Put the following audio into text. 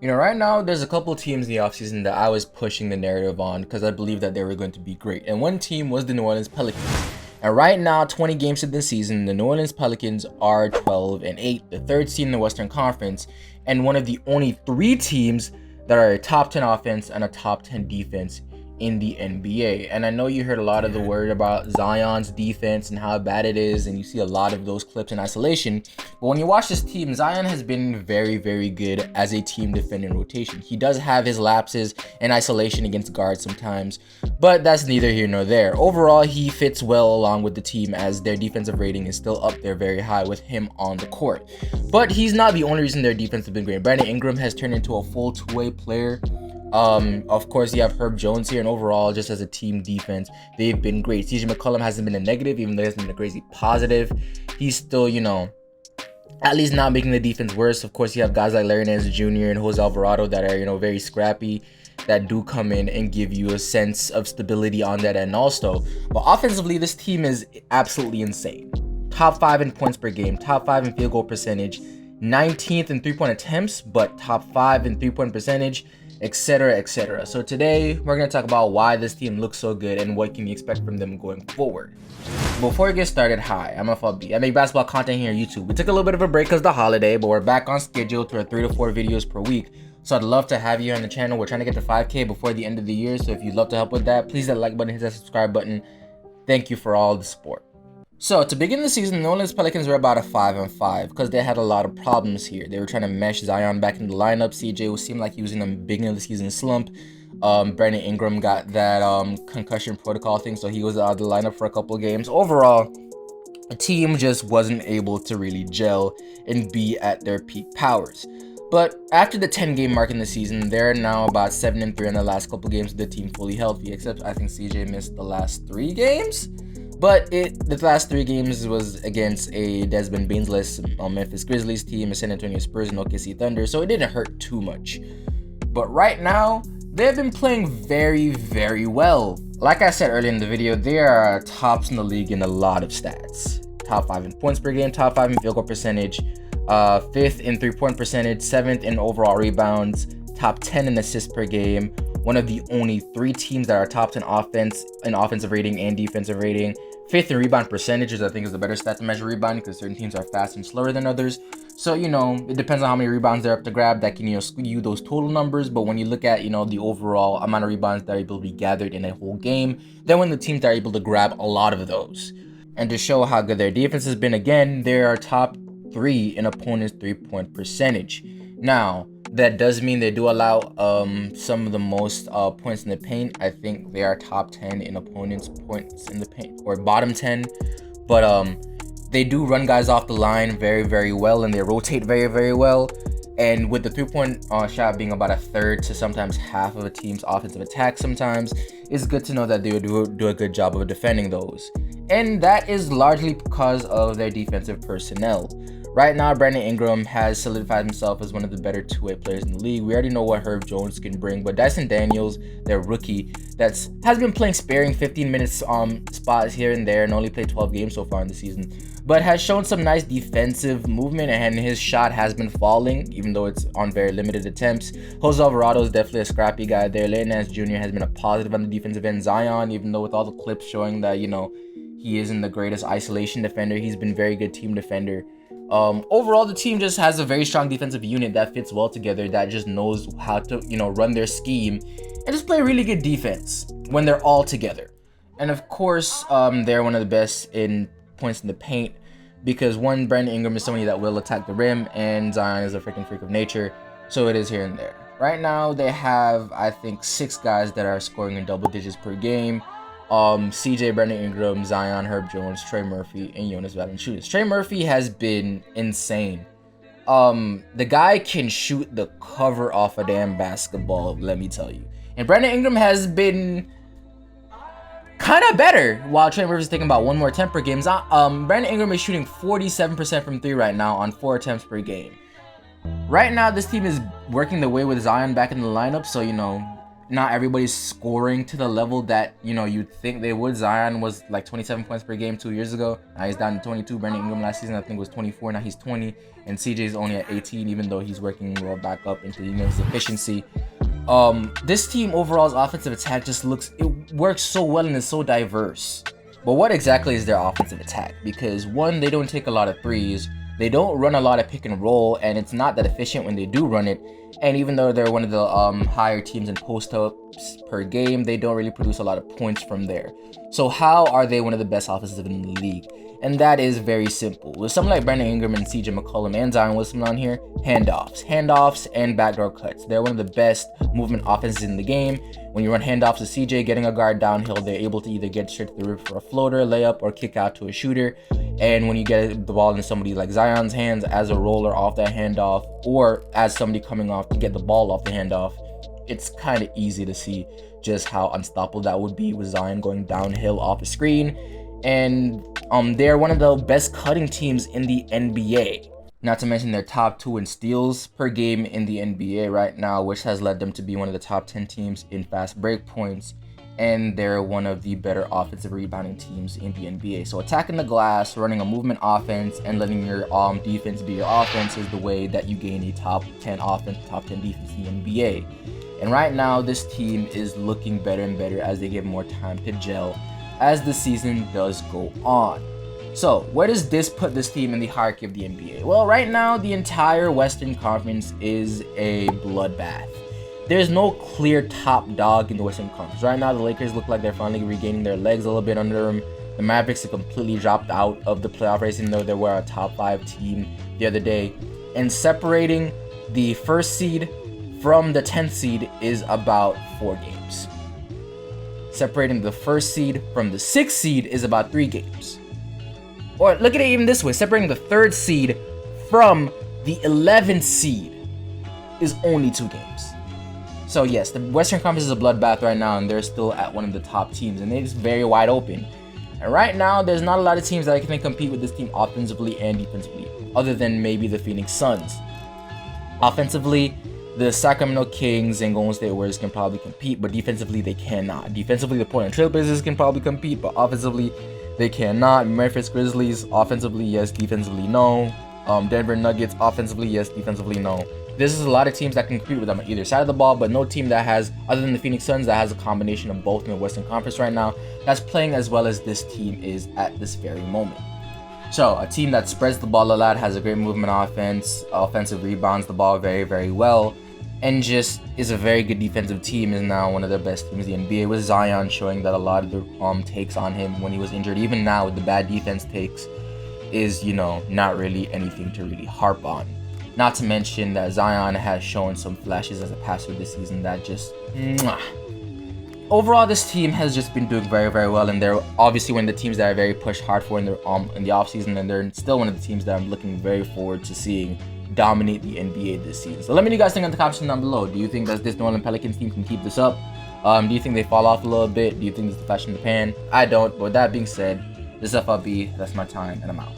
Right now, there's a couple teams in the offseason that I was pushing the narrative on because I believed that they were going to be great. And one team was the New Orleans Pelicans. And right now, 20 games into the season, the New Orleans Pelicans are 12-8, the third seed in the Western Conference, and one of the only three teams that are a top 10 offense and a top 10 defense in the NBA. And I know you heard a lot of the word about Zion's defense and how bad it is, and you see a lot of those clips in isolation. But when you watch this team, Zion has been very, very good as a team defender in rotation. He does have his lapses in isolation against guards sometimes, but that's neither here nor there. Overall, he fits well along with the team as their defensive rating is still up there very high with him on the court. But he's not the only reason their defense has been great. Brandon Ingram has turned into a full two-way player. Of course, you have Herb Jones here, and overall, just as a team defense, they've been great. CJ McCollum hasn't been a negative, even though he has been a crazy positive. He's still, at least not making the defense worse. Of course, you have guys like Larry Nance Jr. and Jose Alvarado that are, very scrappy, that do come in and give you a sense of stability on that end also. But offensively, this team is absolutely insane. Top 5 in points per game, top 5 in field goal percentage, 19th in three-point attempts, but top 5 in three-point percentage, etc., etc. So today we're going to talk about why this team looks so good and what can you expect from them going forward. Before we get started, hi, I'm FLB. I make basketball content here on YouTube. We took a little bit of a break because of the holiday, but we're back on schedule to our 3 to 4 videos per week. So I'd love to have you on the channel. We're trying to get to 5K before the end of the year. So if you'd love to help with that, please hit that like button, hit that subscribe button. Thank you for all the support. So to begin the season, the New Orleans Pelicans were about a 5-5 because they had a lot of problems here. They were trying to mesh Zion back in the lineup. CJ seemed like he was in a beginning of the season slump. Brandon Ingram got that concussion protocol thing, so he was out of the lineup for a couple of games. Overall, the team just wasn't able to really gel and be at their peak powers. But after the 10-game mark in the season, they're now about 7-3 in the last couple games with the team fully healthy, except I think CJ missed the last 3 games. But the last 3 games was against a Desmond Baines-less Memphis Grizzlies team, a San Antonio Spurs, and OKC Thunder, so it didn't hurt too much. But right now, they've been playing very, very well. Like I said earlier in the video, they are tops in the league in a lot of stats. Top 5 in points per game, top 5 in field goal percentage, 5th in three-point percentage, 7th in overall rebounds, top 10 in assists per game. One of the only 3 teams that are top 10 offense in offensive rating and defensive rating. 5th in rebound percentage, which I think is the better stat to measure rebounding because certain teams are fast and slower than others. So, it depends on how many rebounds they're up to grab that can, skew those total numbers. But when you look at, the overall amount of rebounds that are able to be gathered in a whole game, then when the teams are able to grab a lot of those. And to show how good their defense has been, again, they are top 3 in opponents' three-point percentage. Now, that does mean they do allow some of the most points in the paint. I think they are top 10 in opponents' points in the paint, or bottom 10. But they do run guys off the line very, very well, and they rotate very, very well. And with the three-point shot being about a third to sometimes half of a team's offensive attack sometimes, it's good to know that they do a good job of defending those. And that is largely because of their defensive personnel. Right now, Brandon Ingram has solidified himself as one of the better two-way players in the league. We already know what Herb Jones can bring, but Dyson Daniels, their rookie, has been playing sparing 15 minutes spots here and there and only played 12 games so far in the season, but has shown some nice defensive movement, and his shot has been falling, even though it's on very limited attempts. Jose Alvarado is definitely a scrappy guy there. Larry Nance Jr. has been a positive on the defensive end. Zion, even though with all the clips showing that, he isn't the greatest isolation defender, he's been very good team defender. Overall, the team just has a very strong defensive unit that fits well together, that just knows how to, run their scheme and just play really good defense when they're all together. And of course, they're one of the best in points in the paint because Brandon Ingram is somebody that will attack the rim, and Zion is a freaking freak of nature, so it is here and there. Right now, they have, I think, 6 guys that are scoring in double digits per game. CJ, Brandon Ingram, Zion, Herb Jones, Trey Murphy, and Jonas Valanciunas. Trey Murphy has been insane. The guy can shoot the cover off a damn basketball, let me tell you. And Brandon Ingram has been kind of better, while Trey Murphy is taking about 1 more attempt per game. Brandon Ingram is shooting 47% from 3 right now on 4 attempts per game. Right now, this team is working the way with Zion back in the lineup, so, not everybody's scoring to the level that, you know, you'd think they would. Zion was like 27 points per game 2 years ago. Now he's down to 22. Brandon Ingram last season I think was 24. Now he's 20. And CJ's only at 18, even though he's working well back up into, you know, his efficiency. This team overall's offensive attack just it works so well and is so diverse. But what exactly is their offensive attack? Because one, they don't take a lot of threes. They don't run a lot of pick and roll, and it's not that efficient when they do run it. And even though they're one of the higher teams in post-ups per game, they don't really produce a lot of points from there. So how are they one of the best offenses in the league? And that is very simple. With someone like Brandon Ingram and CJ McCollum and Zion Williamson on here, handoffs and backdoor cuts. They're one of the best movement offenses in the game. When you run handoffs to CJ, getting a guard downhill, they're able to either get straight to the rim for a floater, layup, or kick out to a shooter. And when you get the ball in somebody like Zion's hands as a roller off that handoff, or as somebody coming off to get the ball off the handoff, it's kind of easy to see just how unstoppable that would be with Zion going downhill off the screen. And they're one of the best cutting teams in the NBA. Not to mention they're top 2 in steals per game in the NBA right now, which has led them to be one of the top 10 teams in fast break points. And they're one of the better offensive rebounding teams in the NBA. So attacking the glass, running a movement offense, and letting your defense be your offense is the way that you gain a top 10 offense, top 10 defense in the NBA. And right now, this team is looking better and better as they get more time to gel as the season does go on. So where does this put this team in the hierarchy of the NBA? Well, right now, the entire Western Conference is a bloodbath. There's no clear top dog in the Western Conference. Right now, the Lakers look like they're finally regaining their legs a little bit under them. The Mavericks have completely dropped out of the playoff race, even though they were a top 5 team the other day. And separating the first seed from the 10th seed is about 4 games. Separating the first seed from the 6th seed is about 3 games. Or look at it even this way, separating the 3rd seed from the 11th seed is only 2 games. So yes, the Western Conference is a bloodbath right now, and they're still at one of the top teams, and it's very wide open. And right now, there's not a lot of teams that can compete with this team offensively and defensively, other than maybe the Phoenix Suns. Offensively, the Sacramento Kings and Golden State Warriors can probably compete, but defensively they cannot. Defensively, the Portland Trail Blazers can probably compete, but offensively they cannot. Memphis Grizzlies, offensively yes, defensively no. Denver Nuggets, offensively yes, defensively no. This is a lot of teams that can compete with them on either side of the ball, but no team that has, other than the Phoenix Suns, that has a combination of both in the Western Conference right now, that's playing as well as this team is at this very moment. So a team that spreads the ball a lot, has a great movement offense, offensive rebounds the ball very, very well, and just is a very good defensive team, is now one of the best teams in the NBA, with Zion showing that a lot of the takes on him when he was injured, even now with the bad defense takes, is, you know, not really anything to really harp on. Not to mention that Zion has shown some flashes as a passer this season that just overall, this team has just been doing very, very well, and they're obviously one of the teams that I very pushed hard for in the offseason, and they're still one of the teams that I'm looking very forward to seeing dominate the NBA this season. So let me know what you guys think in the comments down below. Do you think that this New Orleans Pelicans team can keep this up? Do you think they fall off a little bit? Do you think this is the flash in the pan? I don't. But with that being said, this is FLB. That's my time, and I'm out.